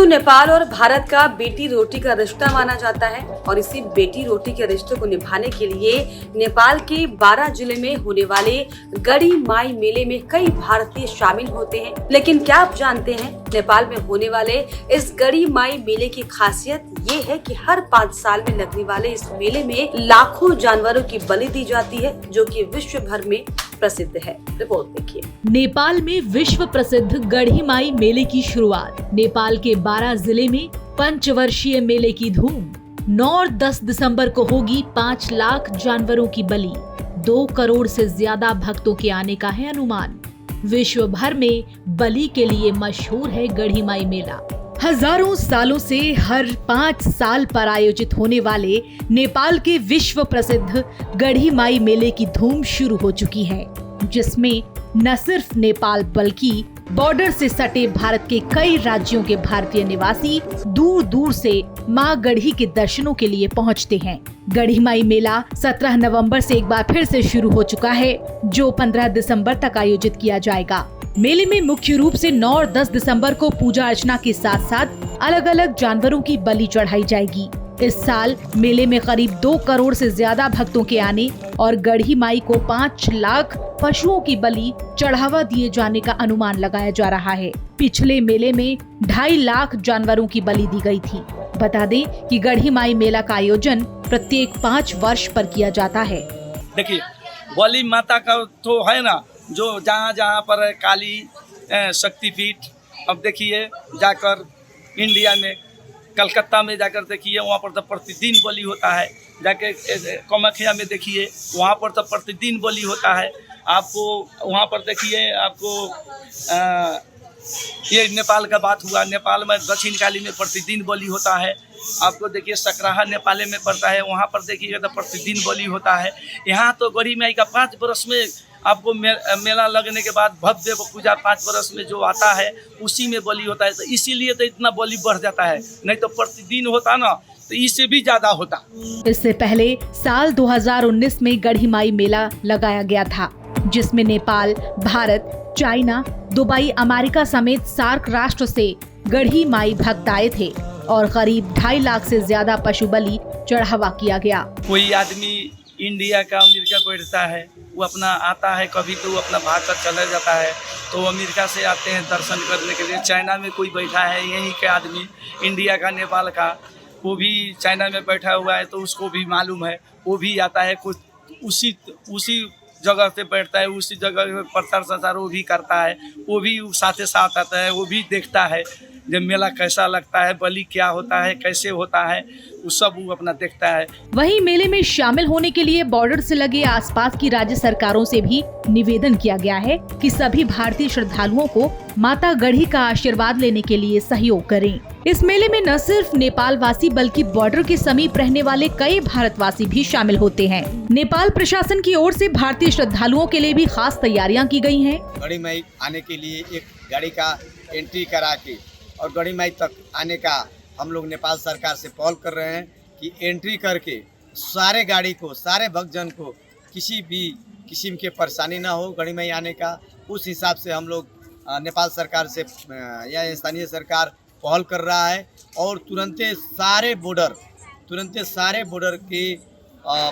नेपाल और भारत का बेटी रोटी का रिश्ता माना जाता है और इसी बेटी रोटी के रिश्ते को निभाने के लिए नेपाल के 12 जिले में होने वाले गड़ी माई मेले में कई भारतीय शामिल होते हैं। लेकिन क्या आप जानते हैं नेपाल में होने वाले इस गड़ी माई मेले की खासियत ये है कि हर 5 साल में लगने वाले इस मेले में लाखों जानवरों की बलि दी जाती है, जो कि विश्व भर में प्रसिद्ध है। रिपोर्ट देखिए। नेपाल में विश्व प्रसिद्ध गड़ी माई मेले की शुरुआत। नेपाल के 12 जिले में पंचवर्षीय मेले की धूम। 9 और 10 दिसंबर को होगी 5 लाख जानवरों की बलि। 2 करोड़ से ज्यादा भक्तों के आने का है अनुमान। विश्व भर में बलि के लिए मशहूर है गड़ी माई मेला। हजारों सालों से हर 5 साल पर आयोजित होने वाले नेपाल के विश्व प्रसिद्ध गड़ी माई मेले की धूम शुरू हो चुकी है, जिसमें न सिर्फ नेपाल बल्कि बॉर्डर से सटे भारत के कई राज्यों के भारतीय निवासी दूर दूर से मां गढ़ी के दर्शनों के लिए पहुंचते हैं। गड़ी माई मेला 17 नवंबर से एक बार फिर से शुरू हो चुका है, जो 15 दिसंबर तक आयोजित किया जाएगा। मेले में मुख्य रूप से 9 और 10 दिसंबर को पूजा अर्चना के साथ साथ अलग अलग जानवरों की बलि चढ़ाई जाएगी। इस साल मेले में करीब 2 करोड़ से ज्यादा भक्तों के आने और गड़ी माई को 5 लाख पशुओं की बलि चढ़ावा दिए जाने का अनुमान लगाया जा रहा है। पिछले मेले में 2.5 लाख जानवरों की बलि दी गई थी। बता दें कि गड़ी माई मेला का आयोजन प्रत्येक 5 वर्ष पर किया जाता है। देखिए, बलि माता का तो है ना, जो जहाँ जहाँ पर काली शक्तिपीठ, अब देखिए जाकर इंडिया में कलकत्ता में जाकर देखिए, वहाँ पर तो प्रतिदिन बलि होता है। जाके कामाख्या में देखिए, वहाँ पर तो प्रतिदिन बलि होता है। आपको वहाँ पर देखिए, आपको ये नेपाल का बात हुआ, नेपाल में दक्षिण काली में प्रतिदिन बलि होता है। आपको देखिए सकराहा नेपाल में पड़ता है, वहाँ पर देखिएगा तो प्रतिदिन बलि होता है। यहाँ तो गड़ी माई का 5 वर्ष में आपको मेला लगने के बाद भव्य पूजा 5 वर्ष में जो आता है उसी में बलि होता है। तो इसीलिए तो इतना बलि बढ़ जाता है, नहीं तो प्रतिदिन होता ना तो इससे भी ज्यादा होता। इससे पहले साल 2019 में गड़ी माई मेला लगाया गया था, जिसमें Nepal, Bharat, China, Dubai, America समेत सार्क राष्ट्र से गड़ी माई भक्त आए थे और करीब 2.5 लाख से ज्यादा पशु बलि चढ़ावा किया गया। कोई आदमी इंडिया का अमेरिका बैठता है, वो अपना आता है, कभी तो वो अपना भाग कर चला जाता है, तो अमेरिका से आते हैं दर्शन करने के लिए। चाइना में कोई बैठा है यहीं के आदमी, इंडिया का, नेपाल का, वो भी चाइना में बैठा हुआ है, तो उसको भी मालूम है, वो भी आता है। कुछ उसी जगह से बैठता है, उसी जगह प्रचार संचार वो भी करता है, वो भी साथ साथ आता है, वो भी देखता है जब मेला कैसा लगता है, बलि क्या होता है, कैसे होता है, वो सब वो अपना देखता है। वहीं मेले में शामिल होने के लिए बॉर्डर से लगे आसपास की राज्य सरकारों से भी निवेदन किया गया है कि सभी भारतीय श्रद्धालुओं को माता गढ़ी का आशीर्वाद लेने के लिए सहयोग करें। इस मेले में न सिर्फ नेपाल वासी बल्कि बॉर्डर के समीप रहने वाले कई भारतवासी भी शामिल होते हैं। नेपाल प्रशासन की ओर से भारतीय श्रद्धालुओं के लिए भी खास तैयारियां की गई हैं। गड़ी माई आने के लिए एक गाड़ी का एंट्री करा के और गड़ी माई तक आने का हम लोग नेपाल सरकार से पहल कर रहे हैं कि एंट्री करके सारे गाड़ी को, सारे भक्तजन को किसी भी किस्म के परेशानी ना हो गड़ी माई आने का। उस हिसाब से हम लोग नेपाल सरकार से या स्थानीय सरकार पहल कर रहा है और तुरंत सारे बॉर्डर के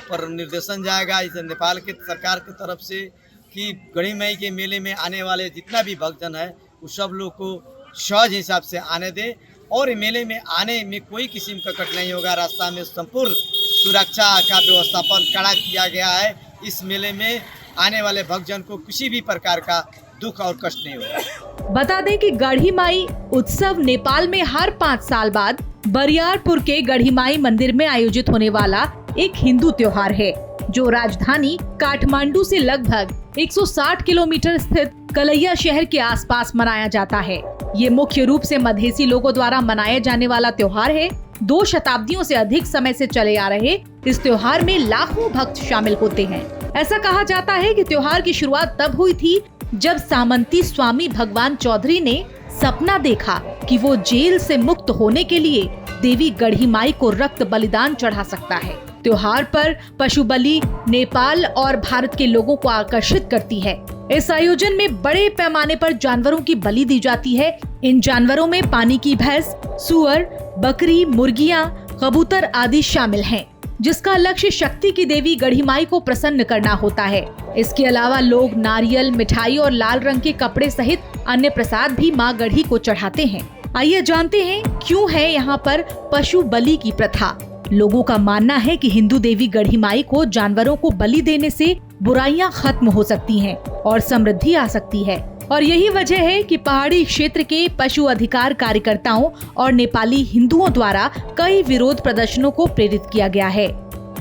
पर निर्देशन जाएगा इस नेपाल के सरकार की तरफ से कि गड़ी माई के मेले में आने वाले जितना भी भक्तजन है उस सब लोग को सहज हिसाब से आने दे और मेले में आने में कोई किस्म का कठिनाई होगा। रास्ता में संपूर्ण सुरक्षा का व्यवस्थापन कड़ा किया गया है। इस मेले में आने वाले भक्तजन को किसी भी प्रकार का दुख और कष्ट नहीं होगा। बता दें कि गड़ी माई उत्सव नेपाल में हर 5 साल बाद बरियारपुर के गड़ी माई मंदिर में आयोजित होने वाला एक हिंदू त्योहार है, जो राजधानी काठमांडू से लगभग 160 किलोमीटर स्थित कलैया शहर के आसपास मनाया जाता है। ये मुख्य रूप से मधेसी लोगों द्वारा मनाया जाने वाला त्योहार है। 2 शताब्दियों से अधिक समय से चले आ रहे इस त्योहार में लाखों भक्त शामिल होते हैं। ऐसा कहा जाता है कि त्योहार की शुरुआत तब हुई थी जब सामंती स्वामी भगवान चौधरी ने सपना देखा कि वो जेल से मुक्त होने के लिए देवी गढ़ी माई को रक्त बलिदान चढ़ा सकता है। त्योहार पर पशु बलि नेपाल और भारत के लोगों को आकर्षित करती है। इस आयोजन में बड़े पैमाने पर जानवरों की बलि दी जाती है। इन जानवरों में पानी की भैंस, सुअर, बकरी, मुर्गियां, कबूतर आदि शामिल हैं, जिसका लक्ष्य शक्ति की देवी गढ़ी माई को प्रसन्न करना होता है। इसके अलावा लोग नारियल, मिठाई और लाल रंग के कपड़े सहित अन्य प्रसाद भी मां गढ़ी को चढ़ाते हैं। आइए जानते हैं क्यों है यहाँ पर पशु बलि की प्रथा। लोगों का मानना है कि हिंदू देवी गढ़ी माई को जानवरों को बलि देने से बुराइयां खत्म हो सकती हैं और समृद्धि आ सकती है, और यही वजह है कि पहाड़ी क्षेत्र के पशु अधिकार कार्यकर्ताओं और नेपाली हिंदुओं द्वारा कई विरोध प्रदर्शनों को प्रेरित किया गया है।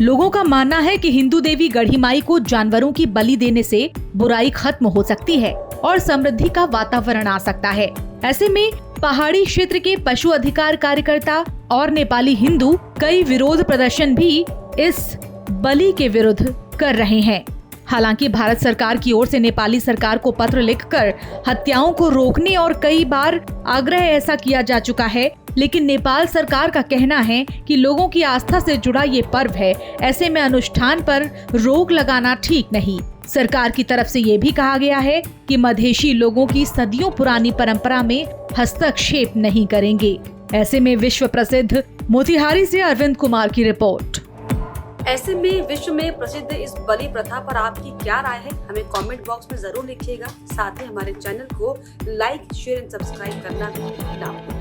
लोगों का मानना है कि हिंदू देवी गढ़ी माई को जानवरों की बलि देने से बुराई खत्म हो सकती है और समृद्धि का वातावरण आ सकता है। ऐसे में पहाड़ी क्षेत्र के पशु अधिकार कार्यकर्ता और नेपाली हिंदू कई विरोध प्रदर्शन भी इस बलि के विरुद्ध कर रहे हैं। हालांकि भारत सरकार की ओर से नेपाली सरकार को पत्र लिखकर हत्याओं को रोकने और कई बार आग्रह ऐसा किया जा चुका है, लेकिन नेपाल सरकार का कहना है कि लोगों की आस्था से जुड़ा ये पर्व है, ऐसे में अनुष्ठान पर रोक लगाना ठीक नहीं। सरकार की तरफ से ये भी कहा गया है कि मधेशी लोगों की सदियों पुरानी परंपरा में हस्तक्षेप नहीं करेंगे। ऐसे में विश्व प्रसिद्ध मोतिहारी से अरविंद कुमार की रिपोर्ट। ऐसे में विश्व में प्रसिद्ध इस बलि प्रथा पर आपकी क्या राय है, हमें कमेंट बॉक्स में जरूर लिखिएगा। साथ ही हमारे चैनल को लाइक, शेयर एंड सब्सक्राइब करना भी ना भूलें।